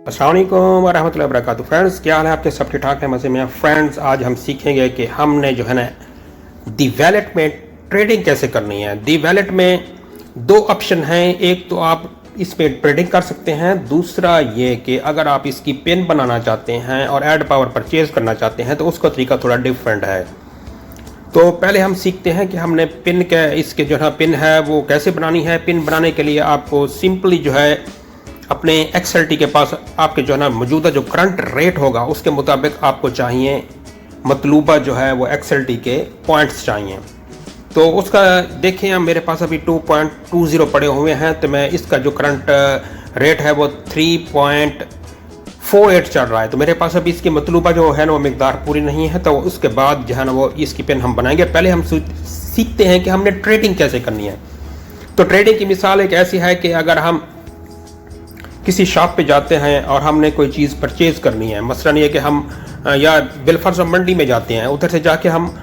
अस्सलाम वालेकुम वरहमतुल्लाहि वबरकातुहू। फ्रेंड्स, क्या हाल है आपके? सब ठीक ठाक है, मज़े में? फ्रेंड्स, आज हम सीखेंगे कि हमने जो है ना दी वैलेट में ट्रेडिंग कैसे करनी है। दी वैलेट में दो ऑप्शन हैं, एक तो आप इसमें ट्रेडिंग कर सकते हैं, दूसरा ये कि अगर आप इसकी पिन बनाना चाहते हैं और ऐड पावर परचेज करना चाहते हैं तो उसका तरीका थोड़ा डिफरेंट है। तो पहले हम सीखते हैं कि हमने पिन के इसके जो है पिन है वो कैसे बनानी है। पिन बनाने के लिए आपको सिंपली जो है अपने XLT के पास आपके जो है ना मौजूदा जो करंट रेट होगा उसके मुताबिक आपको चाहिए मतलूबा जो है वो XLT के पॉइंट्स चाहिए। तो उसका देखें, हम मेरे पास अभी 2.20 पड़े हुए हैं, तो मैं इसका जो करंट रेट है वो 3.48 चल रहा है। तो मेरे पास अभी इसकी मतलूबा जो है ना वो मिकदार पूरी नहीं है, तो उसके बाद जो है ना वो इसकी पिन हम बनाएंगे। पहले हम सीखते हैं कि हमने ट्रेडिंग कैसे करनी है। तो ट्रेडिंग की मिसाल एक ऐसी है कि अगर हम किसी शॉप पे जाते हैं और हमने कोई चीज़ परचेज़ करनी है, मसलन ये कि हम या बिलफर्ज मंडी में जाते हैं, उधर से जाके हम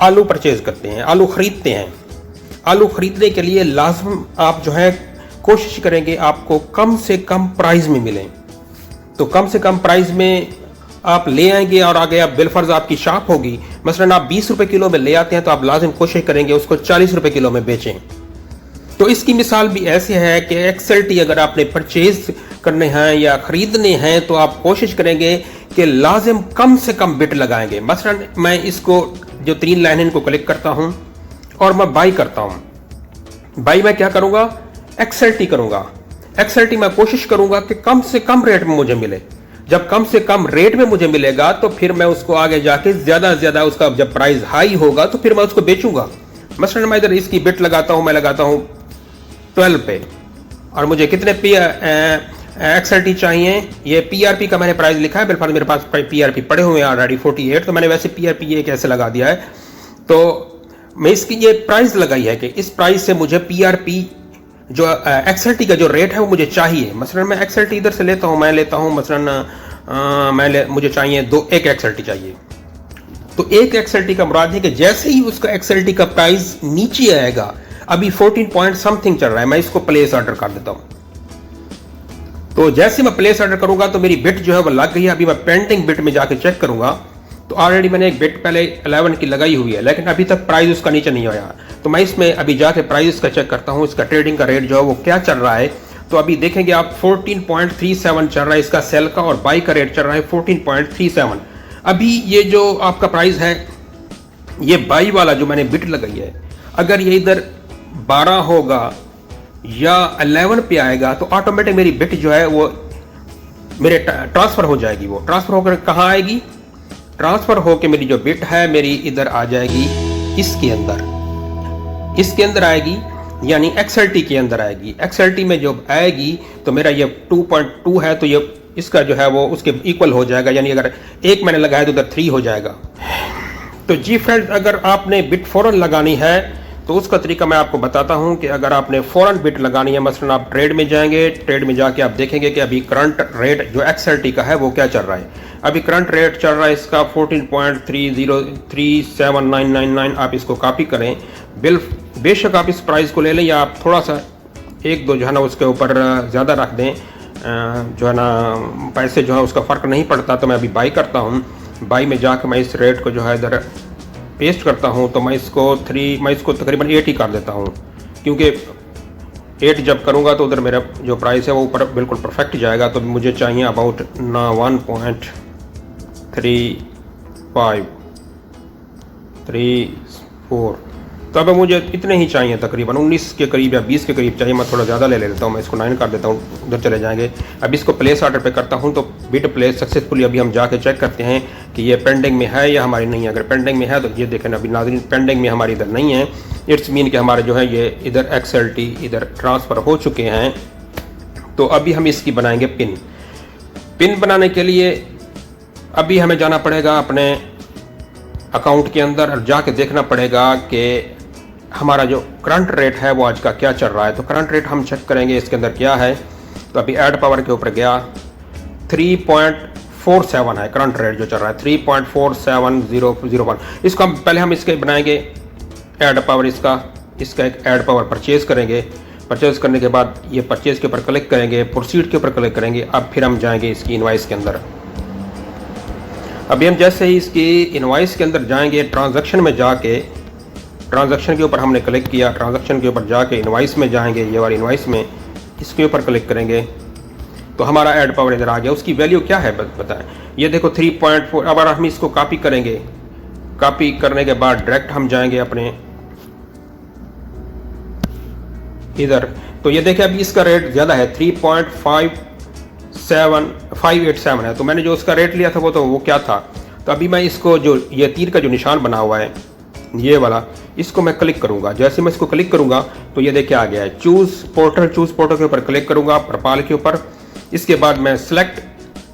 आलू परचेज़ करते हैं, आलू ख़रीदते हैं। आलू ख़रीदने के लिए लाजम आप जो है कोशिश करेंगे आपको कम से कम प्राइस में मिलें। तो कम से कम प्राइस में आप ले आएंगे और आगे आप बिलफर्ज आपकी शॉप होगी, मसलन आप 20 रुपये किलो में ले आते हैं तो आप लाजिम कोशिश करेंगे उसको 40 रुपये किलो में बेचें। तो इसकी मिसाल भी ऐसी है कि XLT अगर आपने परचेज करने हैं या ख़रीदने हैं तो आप कोशिश करेंगे कि लाजिम कम से कम बिट लगाएंगे। मसलन मैं इसको जो 3 लाइन इनको क्लिक करता हूं और मैं बाई करता हूं। बाई मैं क्या करूंगा? XLT करूंगा। XLT मैं कोशिश करूंगा कि कम से कम रेट में मुझे मिले। जब कम से कम रेट में मुझे मिलेगा तो फिर मैं उसको आगे जाके ज़्यादा से ज़्यादा उसका जब प्राइस हाई होगा तो फिर मैं उसको बेचूंगा। मसलन मैं इधर इसकी बिट लगाता हूं, मैं लगाता हूं 12 पे, और मुझे कितने XLT चाहिए? ये PRP का मैंने प्राइस लिखा है, बिलफर्ज मेरे पास PRP पड़े हुए हैं ऑलरेडी 48, तो मैंने वैसे PRP ये कैसे लगा दिया है। तो मैं इसकी ये प्राइस लगाई है कि इस प्राइस से मुझे PRP जो XLT का जो रेट है वो मुझे चाहिए। मसलन मैं XLT इधर से लेता हूँ, मैं लेता हूँ मसलन मुझे चाहिए एक XLT चाहिए। तो एक XLT का मुराद है कि जैसे ही उसका XLT का प्राइस नीचे आएगा, अभी 14 पॉइंट समथिंग चल रहा है, मैं इसको प्लेस ऑर्डर कर देता हूं। तो जैसे मैं प्लेस ऑर्डर करूंगा तो मेरी बिट जो है वो लग गई है। अभी मैं पेंडिंग बिट में जाके चेक करूंगा तो ऑलरेडी मैंने एक बिट पहले 11 की लगाई हुई है, लेकिन अभी तक प्राइस उसका नीचे नहीं आया। तो मैं इसमें अभी जाके प्राइस का चेक करता हूं, इसका ट्रेडिंग का रेट जो है वो क्या चल रहा है। तो अभी देखेंगे आप 14.37 चल रहा है इसका सेल का, और बाई का रेट चल रहा है 14.37। अभी ये जो आपका प्राइस है, ये बाई वाला जो मैंने बिट लगाई है, अगर ये इधर 12 होगा या 11 पे आएगा तो ऑटोमेटिक मेरी बिट जो है वो मेरे ट्रांसफर हो जाएगी। वो ट्रांसफर होकर कहाँ आएगी? ट्रांसफर होकर मेरी जो बिट है मेरी इधर आ जाएगी, इसके अंदर आएगी, यानी XLT के अंदर आएगी। XLT में जब आएगी तो मेरा ये 2.2 है, तो ये इसका जो है वो उसके इक्वल हो जाएगा, यानी अगर एक मैंने लगाया तो उधर 3 हो जाएगा। तो जी फ्रेंड्स, अगर आपने बिट फौरन लगानी है तो उसका तरीका मैं आपको बताता हूं कि अगर आपने फौरन बिट लगानी है, मसलन आप ट्रेड में जाएंगे, ट्रेड में जाके आप देखेंगे कि अभी करंट रेट जो XLT का है वो क्या चल रहा है। अभी करंट रेट चल रहा है इसका 14.3037999। आप इसको कॉपी करें, बेशक आप इस प्राइस को ले लें या आप थोड़ा सा 1-2 जो है ना उसके ऊपर ज़्यादा रख दें, जो है ना पैसे जो है उसका फ़र्क नहीं पड़ता। तो मैं अभी बाई करता हूँ। बाई में जाकर मैं इस रेट को जो है इधर पेस्ट करता हूं, तो मैं इसको तकरीबन 8 ही कर देता हूं, क्योंकि 8 जब करूंगा तो उधर मेरा जो प्राइस है वो ऊपर बिल्कुल परफेक्ट जाएगा। तो मुझे चाहिए अबाउट 1.3534। तो अब मुझे इतने ही चाहिए, तकरीबन 19 के करीब या 20 के करीब चाहिए। मैं थोड़ा ज़्यादा ले लेता हूँ, मैं इसको 9 कर देता हूँ, उधर चले जाएंगे। अब इसको प्लेस ऑर्डर पे करता हूँ तो बिट प्लेस सक्सेसफुली। अभी हम जाके चेक करते हैं कि ये पेंडिंग में है या हमारी नहीं है। अगर पेंडिंग में है तो ये देखें, अभी नाज़रीन पेंडिंग में हमारी इधर नहीं है। इट्स मीन कि हमारे जो है ये इधर XLT इधर ट्रांसफ़र हो चुके हैं। तो अभी हम इसकी बनाएंगे पिन बनाने के लिए अभी हमें जाना पड़ेगा अपने अकाउंट के अंदर और जाके देखना पड़ेगा कि हमारा जो करंट रेट है वो आज का क्या चल रहा है। तो करंट रेट हम चेक करेंगे इसके अंदर क्या है। तो अभी ऐड पावर के ऊपर गया, 3.47 है करंट रेट जो चल रहा है, 3.47001। इसको हम पहले इसके बनाएंगे ऐड पावर, इसका एक ऐड पावर परचेज करेंगे। परचेज़ करने के बाद ये परचेज़ के ऊपर क्लिक करेंगे, प्रोसीड के ऊपर क्लिक करेंगे। अब फिर हम जाएंगे इसकी इनवाइस के अंदर। अभी हम जैसे ही इसकी इनवाइस के अंदर जाएंगे, ट्रांजैक्शन में जाके ट्रांजैक्शन के ऊपर हमने क्लिक किया, ट्रांजैक्शन के ऊपर जाके इनवाइस में जाएंगे, ये वाली इनवाइस में इसके ऊपर क्लिक करेंगे तो हमारा ऐड पावर इधर आ गया। उसकी वैल्यू क्या है बताएं, ये देखो 3.4। अब हम इसको कॉपी करेंगे, कॉपी करने के बाद डायरेक्ट हम जाएंगे अपने इधर, तो ये देखिए अभी इसका रेट ज़्यादा है, 3.587 है। तो मैंने जो उसका रेट लिया था वो क्या था। तो अभी मैं इसको जो ये तीर का जो निशान बना हुआ है ये वाला, इसको मैं क्लिक करूंगा। जैसे मैं इसको क्लिक करूंगा तो ये देखिए आ गया है चूज़ पोर्टल के ऊपर क्लिक करूंगा, परपाल के ऊपर। इसके बाद मैं सिलेक्ट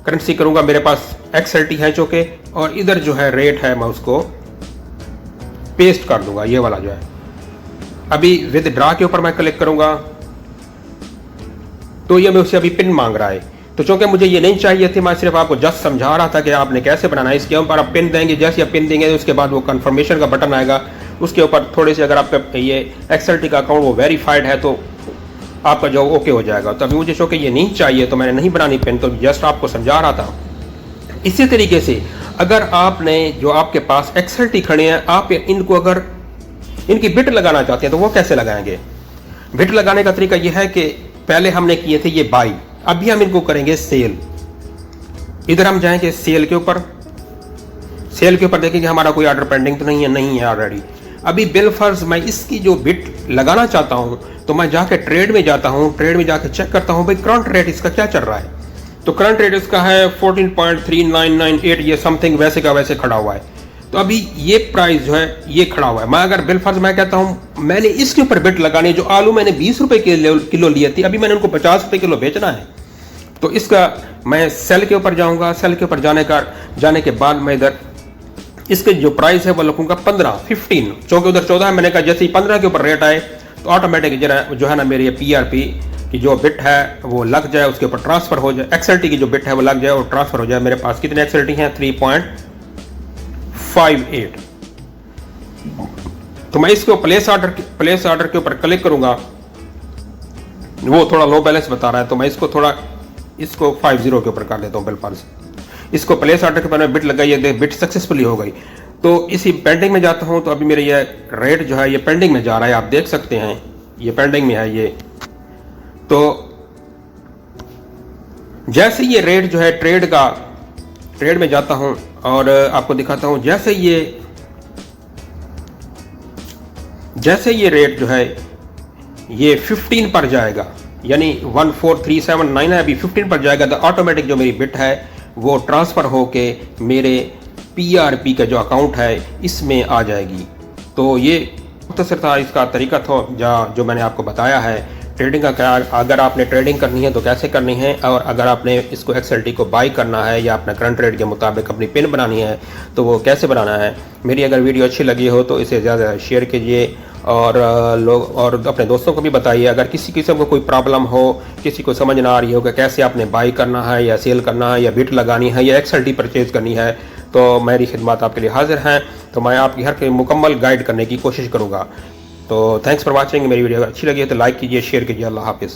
करेंसी करूंगा, मेरे पास XLT है चूँकि, और इधर जो है रेट है मैं उसको पेस्ट कर दूंगा, ये वाला जो है। अभी विदड्रा के ऊपर मैं क्लिक करूंगा तो ये मैं उससे अभी पिन मांग रहा है। तो चूंकि मुझे ये नहीं चाहिए थी, मैं सिर्फ आपको जस्ट समझा रहा था कि आपने कैसे बनाना है। इसके ऊपर आप पिन देंगे, जैसे आप पिन देंगे उसके बाद वो कंफर्मेशन का बटन आएगा, उसके ऊपर थोड़े से अगर आपका ये XLT का अकाउंट वो वेरीफाइड है तो आपका जो ओके हो जाएगा। तो अभी मुझे चूंकि ये नहीं चाहिए तो मैंने नहीं बनानी पिन, तो जस्ट आपको समझा रहा था। इसी तरीके से अगर आपने जो आपके पास XLT खड़े हैं, आप इनको अगर इनकी बिट लगाना चाहते हैं तो वो कैसे लगाएंगे। बिट लगाने का तरीका यह है कि पहले हमने किए थे ये बाई, अभी हम इनको करेंगे सेल। इधर हम जाएंगे सेल के ऊपर, सेल के ऊपर देखेंगे हमारा कोई ऑर्डर पेंडिंग तो नहीं है ऑलरेडी। अभी बिल फर्ज मैं इसकी जो बिट लगाना चाहता हूं तो मैं जाके ट्रेड में जाता हूं, ट्रेड में जाके चेक करता हूं भाई करंट रेट इसका क्या चल रहा है। तो करंट रेट इसका है 14.3998, ये समथिंग वैसे का वैसे खड़ा हुआ है। तो अभी ये प्राइस जो है ये खड़ा हुआ है। मैं अगर बिल फर्ज मैं कहता हूं मैंने इसके ऊपर बिट लगानी है, जो आलू मैंने 20 रुपए किलो लिए थे, अभी मैंने उनको 50 रुपए किलो बेचना है, तो इसका मैं सेल के ऊपर जाऊंगा। सेल के ऊपर जाने के बाद मैं इधर इसके जो प्राइस है वो लिखूंगा 15 चूंकि उधर 14 है, मैंने कहा जैसे ही 15 के ऊपर रेट आए तो ऑटोमेटिक जो है ना मेरी ये PRP की जो बिट है वो लग जाए, उसके ऊपर ट्रांसफर हो जाए। XLT की जो बिट है वो लग जाए और ट्रांसफर हो जाए। मेरे पास कितने XLT हैं, 3.58। तो मैं इसको प्लेस ऑर्डर के ऊपर क्लिक करूंगा, वो थोड़ा लो बैलेंस बता रहा है तो मैं इसको 50 के ऊपर कर देता हूं। बिल फर्ज इसको प्लेस ऑर्डर के ऊपर मैं बिट लगाई है, बिट सक्सेसफुली हो गई। तो इसी पेंडिंग में जाता हूं तो अभी मेरे ये रेट जो है ये पेंडिंग में जा रहा है, आप देख सकते हैं ये पेंडिंग में है। ये तो जैसे ये रेट जो है ट्रेड में जाता हूं और आपको दिखाता हूं, जैसे ये रेट जो है ये 15 पर जाएगा, यानी 14379 है, अभी 15 पर जाएगा तो ऑटोमेटिक जो मेरी बिट है वो ट्रांसफर होके मेरे PRP का जो अकाउंट है इसमें आ जाएगी। तो ये मुख्तसर था इसका तरीका था जो मैंने आपको बताया है ट्रेडिंग का। क्या अगर आपने ट्रेडिंग करनी है तो कैसे करनी है, और अगर आपने इसको XLT को बाई करना है या अपना करंट रेट के मुताबिक अपनी पिन बनानी है तो वो कैसे बनाना है। मेरी अगर वीडियो अच्छी लगी हो तो इसे ज़्यादा शेयर कीजिए और अपने दोस्तों को भी बताइए। अगर किसी किस्म को कोई प्रॉब्लम हो, किसी को समझ ना आ रही हो कि कैसे आपने बाई करना है या सेल करना है या बिट लगानी है या XLT परचेज करनी है, तो मेरी खिदमत आपके लिए हाजिर हैं। तो मैं आपकी हर मुकम्मल गाइड करने की कोशिश करूँगा। तो थैंक्स फॉर वाचिंग। मेरी वीडियो अच्छी लगी है तो लाइक कीजिए, शेयर कीजिए। अल्लाह हाफिज़।